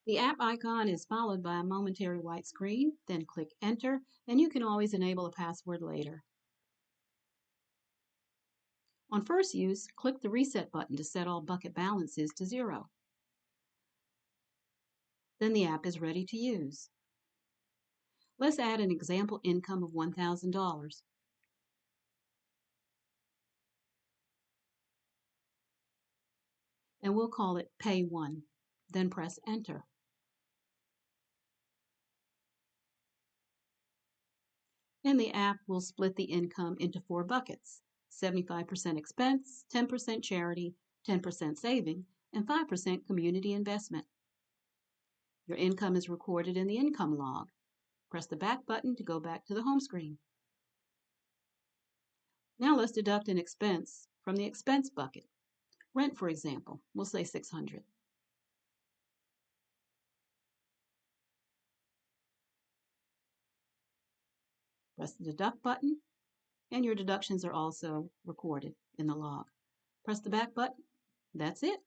The app icon is followed by a momentary white screen, then click Enter, and you can always enable a password later. On first use, click the Reset button to set all bucket balances to 0. Then the app is ready to use. Let's add an example income of $1,000. And we'll call it Pay 1. Then press Enter. And the app will split the income into 4 buckets: 75% expense, 10% charity, 10% saving, and 5% community investment. Your income is recorded in the income log. Press the back button to go back to the home screen. Now let's deduct an expense from the expense bucket. Rent, for example, we'll say $600. Press the deduct button, and your deductions are also recorded in the log. Press the back button. That's it.